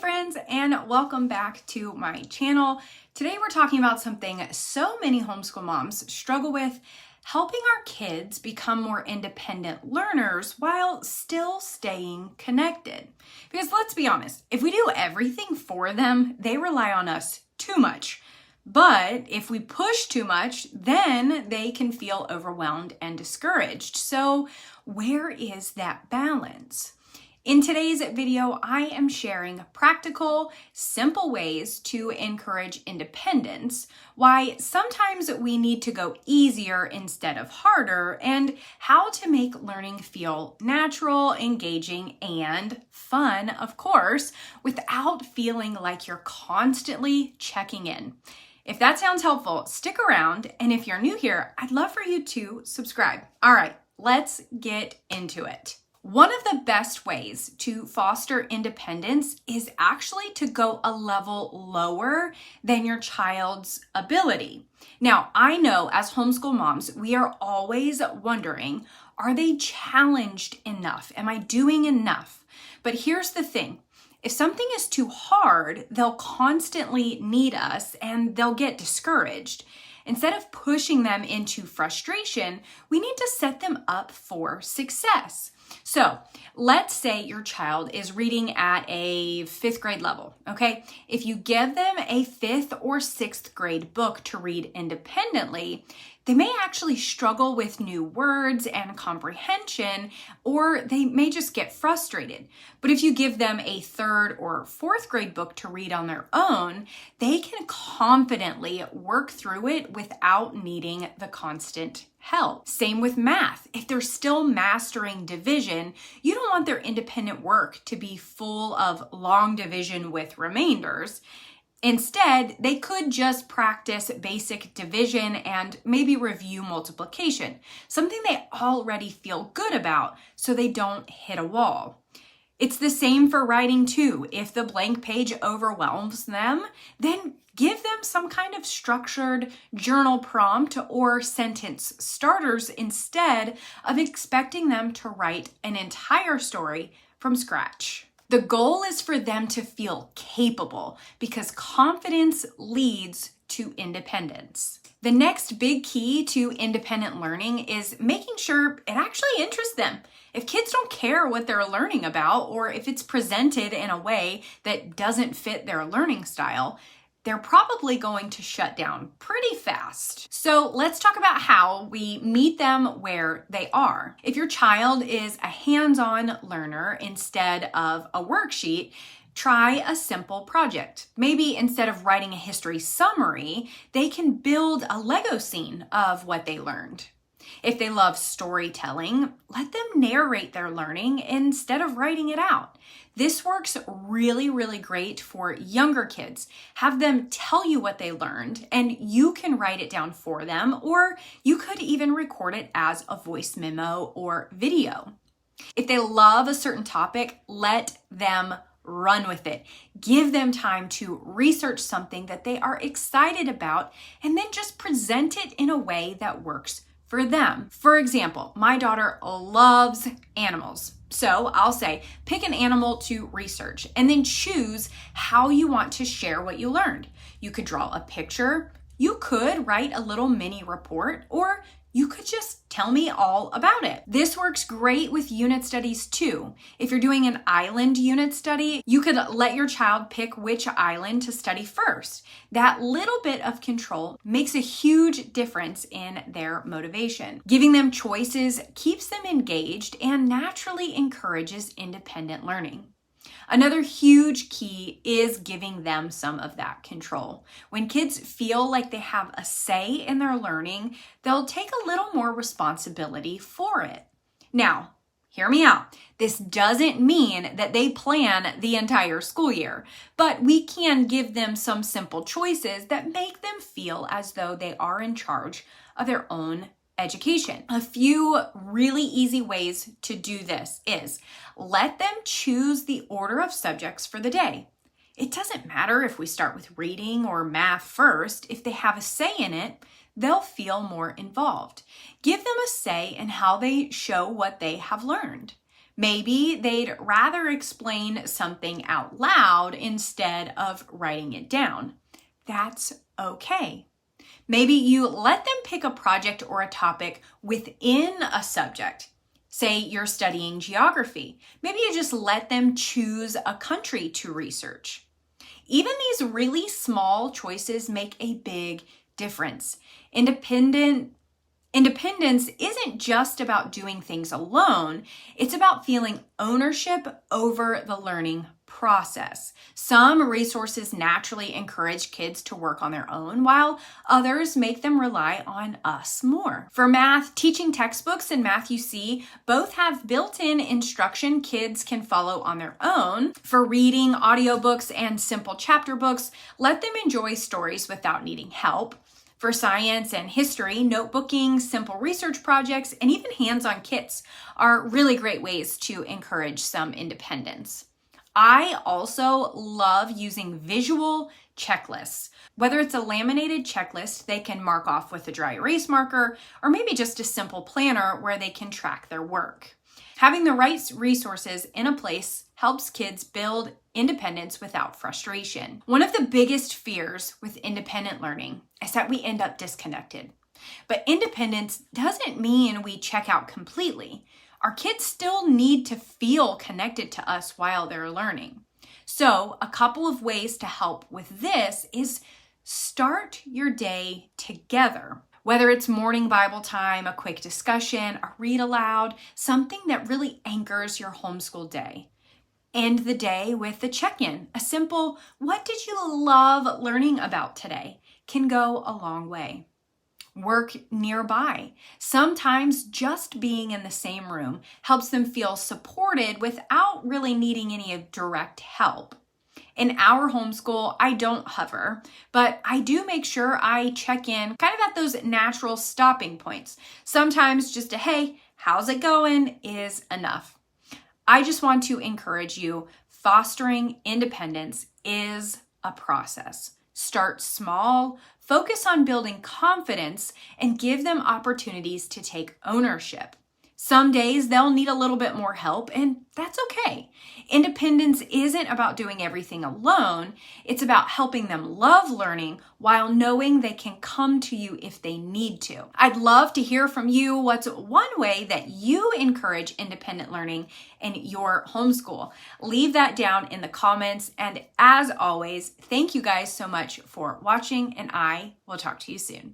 friends, and welcome back to my channel. Today we're talking about something so many homeschool moms struggle with: helping our kids become more independent learners while still staying connected. Because let's be honest, if we do everything for them, they rely on us too much. But if we push too much, then they can feel overwhelmed and discouraged. So where is that balance? In today's video, I am sharing practical, simple ways to encourage independence, why sometimes we need to go easier instead of harder, and how to make learning feel natural, engaging, and fun, of course, without feeling like you're constantly checking in. If that sounds helpful, stick around, and if you're new here, I'd love for you to subscribe. All right, let's get into it. One of the best ways to foster independence is actually to go a level lower than your child's ability. Now, I know as homeschool moms, we are always wondering, are they challenged enough? Am I doing enough? But here's the thing. If something is too hard, they'll constantly need us and they'll get discouraged. Instead of pushing them into frustration, we need to set them up for success. So let's say your child is reading at a 5th grade level, okay? If you give them a 5th or 6th grade book to read independently, they may actually struggle with new words and comprehension, or they may just get frustrated. But if you give them a 3rd or 4th grade book to read on their own, they can confidently work through it without needing the constant help. Same with math. If they're still mastering division, you don't want their independent work to be full of long division with remainders. Instead, they could just practice basic division and maybe review multiplication, something they already feel good about so they don't hit a wall. It's the same for writing too. If the blank page overwhelms them, then give them some kind of structured journal prompt or sentence starters instead of expecting them to write an entire story from scratch. The goal is for them to feel capable because confidence leads to independence. The next big key to independent learning is making sure it actually interests them. If kids don't care what they're learning about, or if it's presented in a way that doesn't fit their learning style, they're probably going to shut down pretty fast. So let's talk about how we meet them where they are. If your child is a hands-on learner instead of a worksheet, try a simple project. Maybe instead of writing a history summary, they can build a Lego scene of what they learned. If they love storytelling, let them narrate their learning instead of writing it out. This works really, really great for younger kids. Have them tell you what they learned, and you can write it down for them, or you could even record it as a voice memo or video. If they love a certain topic, let them run with it. Give them time to research something that they are excited about, and then just present it in a way that works for them. For example, my daughter loves animals. So I'll say, pick an animal to research and then choose how you want to share what you learned. You could draw a picture, you could write a little mini report, or you could just tell me all about it. This works great with unit studies too. If you're doing an island unit study, you could let your child pick which island to study first. That little bit of control makes a huge difference in their motivation. Giving them choices keeps them engaged and naturally encourages independent learning. Another huge key is giving them some of that control. When kids feel like they have a say in their learning, they'll take a little more responsibility for it. Now, hear me out. This doesn't mean that they plan the entire school year, but we can give them some simple choices that make them feel as though they are in charge of their own education. A few really easy ways to do this is let them choose the order of subjects for the day. It doesn't matter if we start with reading or math first. If they have a say in it, they'll feel more involved. Give them a say in how they show what they have learned. Maybe they'd rather explain something out loud instead of writing it down. That's okay. Maybe you let them pick a project or a topic within a subject. Say you're studying geography. Maybe you just let them choose a country to research. Even these really small choices make a big difference. Independence isn't just about doing things alone. It's about feeling ownership over the learning process. Some resources naturally encourage kids to work on their own, while others make them rely on us more. For math, teaching textbooks and Math You See both have built-in instruction kids can follow on their own. For reading, audiobooks, and simple chapter books, let them enjoy stories without needing help. For science and history, notebooking, simple research projects, and even hands-on kits are really great ways to encourage some independence. I also love using visual checklists. Whether it's a laminated checklist they can mark off with a dry erase marker, or maybe just a simple planner where they can track their work. Having the right resources in a place helps kids build independence without frustration. One of the biggest fears with independent learning is that we end up disconnected. But independence doesn't mean we check out completely. Our kids still need to feel connected to us while they're learning. So, a couple of ways to help with this is start your day together. Whether it's morning Bible time, a quick discussion, a read aloud, something that really anchors your homeschool day. End the day with a check-in. A simple, what did you love learning about today, can go a long way. Work nearby. Sometimes just being in the same room helps them feel supported without really needing any direct help. In our homeschool, I don't hover, but I do make sure I check in kind of at those natural stopping points. Sometimes just a, hey, how's it going is enough. I just want to encourage you, fostering independence is a process. Start small, focus on building confidence, and give them opportunities to take ownership. Some days they'll need a little bit more help, and that's okay. Independence isn't about doing everything alone. It's about helping them love learning while knowing they can come to you if they need to. I'd love to hear from you. What's one way that you encourage independent learning in your homeschool? Leave that down in the comments. And as always, thank you guys so much for watching, and I will talk to you soon.